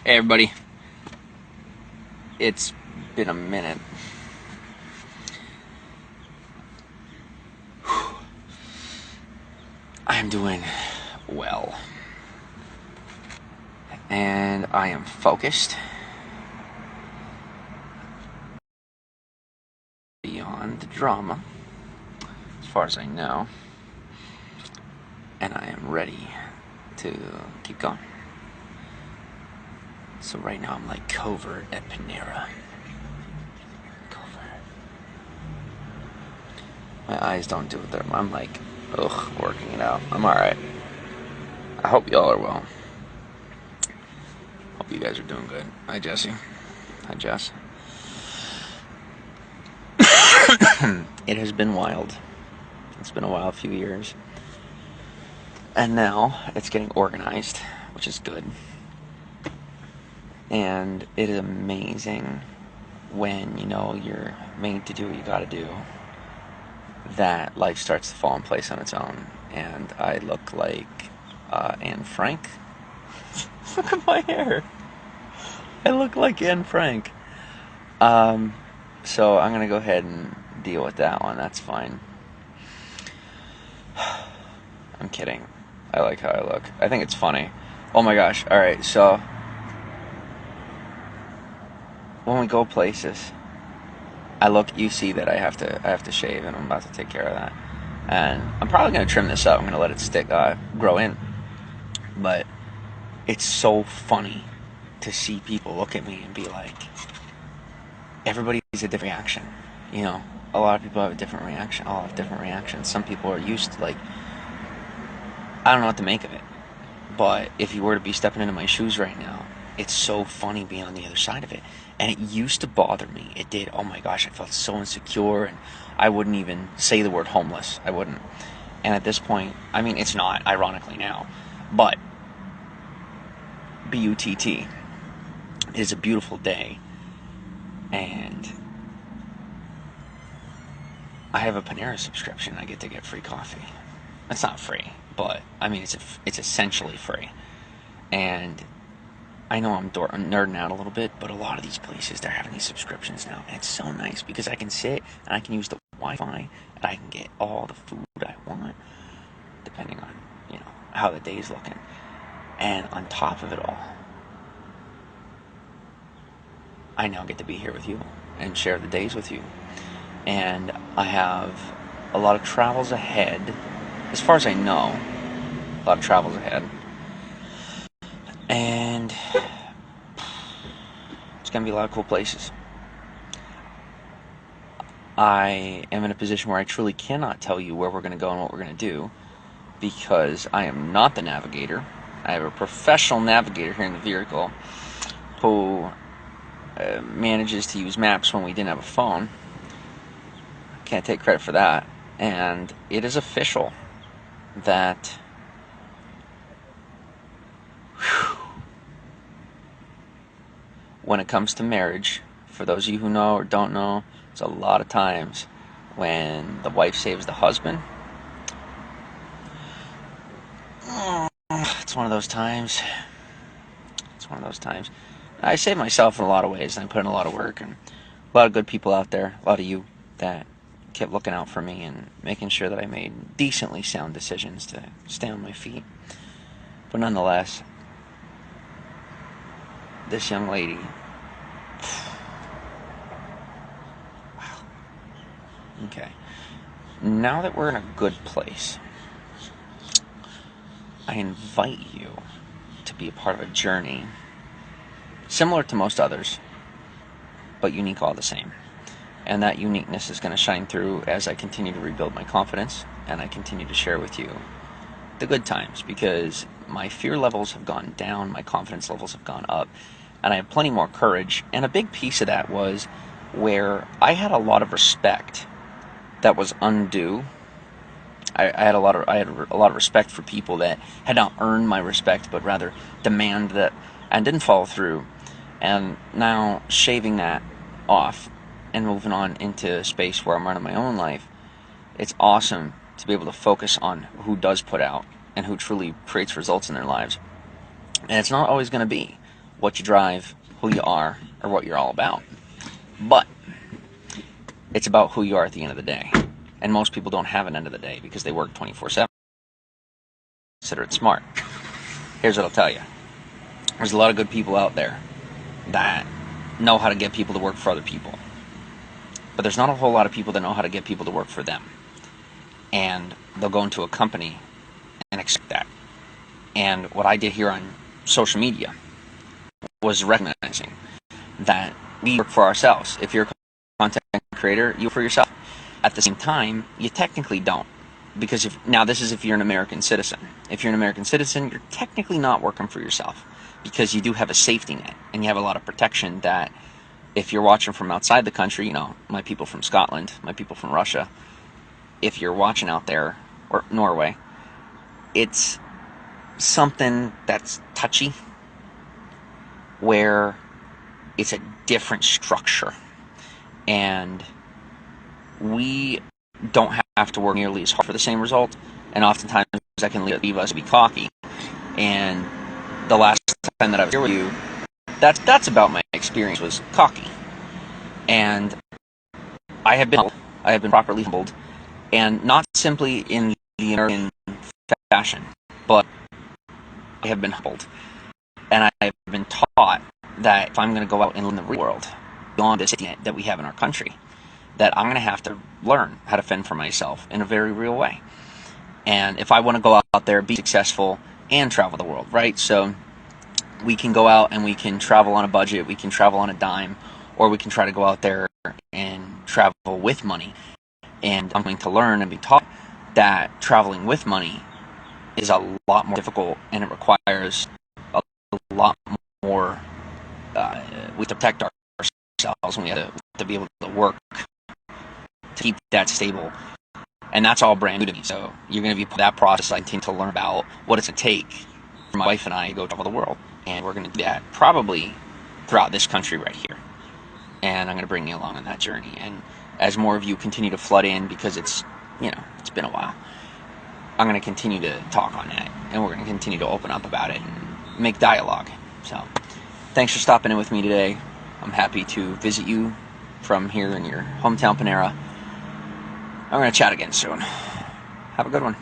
Hey everybody, it's been a minute. I'm doing well, and I am focused beyond the drama, as far as I know, and I am ready to keep going. So right now I'm like covert at Panera. Covert. My eyes don't do it there. I'm like, working it out. I'm alright. I hope y'all are well. Hope you guys are doing good. Hi, Jesse. Hi, Jess. It has been wild. It's been a wild few years. And now it's getting organized, which is good. And it is amazing when you know you're made to do what you gotta do, that life starts to fall in place on its own. And I look like Anne Frank. Look at my hair. I look like Anne Frank. So I'm gonna go ahead and deal with that one. That's fine. I'm kidding. I like how I look. I think it's funny. Oh my gosh. Alright, so when we go places, you see that I have to shave, and I'm about to take care of that. And I'm probably gonna trim this up. I'm gonna let it grow in. But it's so funny to see people look at me and be like, everybody has a different reaction. You know, a lot of people have a different reaction. All have different reactions. Some people are used to, like, I don't know what to make of it. But if you were to be stepping into my shoes right now, it's so funny being on the other side of it. And it used to bother me. It did. Oh my gosh, I felt so insecure, and I wouldn't even say the word homeless. I wouldn't. And at this point, I mean, it's not, ironically now, but BUTT. It is a beautiful day, and I have a Panera subscription. I get free coffee. It's not free, but I mean, it's essentially free. And I know I'm nerding out a little bit, but a lot of these places, they're having these subscriptions now, and it's so nice because I can sit and I can use the Wi-Fi, and I can get all the food I want, depending on, how the day's looking. And on top of it all, I now get to be here with you and share the days with you. And I have a lot of travels ahead, as far as I know, a lot of travels ahead. And it's going to be a lot of cool places. I am in a position where I truly cannot tell you where we're going to go and what we're going to do, because I am not the navigator. I have a professional navigator here in the vehicle who manages to use maps when we didn't have a phone. Can't take credit for that. And it is official that when it comes to marriage, for those of you who know or don't know, it's a lot of times when the wife saves the husband. It's one of those times. It's one of those times. I save myself in a lot of ways, and I put in a lot of work, and a lot of good people out there, a lot of you that kept looking out for me and making sure that I made decently sound decisions to stay on my feet. But nonetheless, this young lady, wow. Okay. Now that we're in a good place, I invite you to be a part of a journey similar to most others, but unique all the same. And that uniqueness is going to shine through as I continue to rebuild my confidence, and I continue to share with you the good times, because my fear levels have gone down, my confidence levels have gone up, and I have plenty more courage. And a big piece of that was where I had a lot of respect that was undue. I had a lot of respect for people that had not earned my respect, but rather demand that, and didn't follow through. And now shaving that off and moving on into a space where I'm running my own life, it's awesome to be able to focus on who does put out and who truly creates results in their lives. And it's not always going to be what you drive, who you are, or what you're all about. But it's about who you are at the end of the day. And most people don't have an end of the day because they work 24/7. Consider it smart. Here's what I'll tell you. There's a lot of good people out there that know how to get people to work for other people. But there's not a whole lot of people that know how to get people to work for them. And they'll go into a company and expect that. And what I did here on social media was recognizing that we work for ourselves. If you're a content creator, you work for yourself. At the same time, you technically don't. Because now this is if you're an American citizen. If you're an American citizen, you're technically not working for yourself because you do have a safety net and you have a lot of protection that if you're watching from outside the country, you know, my people from Scotland, my people from Russia, if you're watching out there, or Norway, it's something that's touchy where it's a different structure. And we don't have to work nearly as hard for the same result, and oftentimes that can leave us to be cocky. And the last time that I was here with you, that's about my experience was cocky. And I have been properly humbled, and not simply in the American fashion, but I have been humbled, and I have been taught that if I'm going to go out and live in the real world beyond this net that we have in our country, that I'm going to have to learn how to fend for myself in a very real way. And if I want to go out there, be successful, and travel the world, right? So we can go out and we can travel on a budget, we can travel on a dime, or we can try to go out there and travel with money. And I'm going to learn and be taught that traveling with money is a lot more difficult, and it requires a lot more. We have to protect ourselves, and we have to be able to work to keep that stable. And that's all brand new to me. So you're going to be that process. I intend to learn about what it's going to take for my wife and I to go travel the world. And we're going to do that probably throughout this country right here. And I'm going to bring you along on that journey. And as more of you continue to flood in, because it's been a while, I'm going to continue to talk on that. And we're going to continue to open up about it and make dialogue. So thanks for stopping in with me today. I'm happy to visit you from here in your hometown, Panera. I'm going to chat again soon. Have a good one.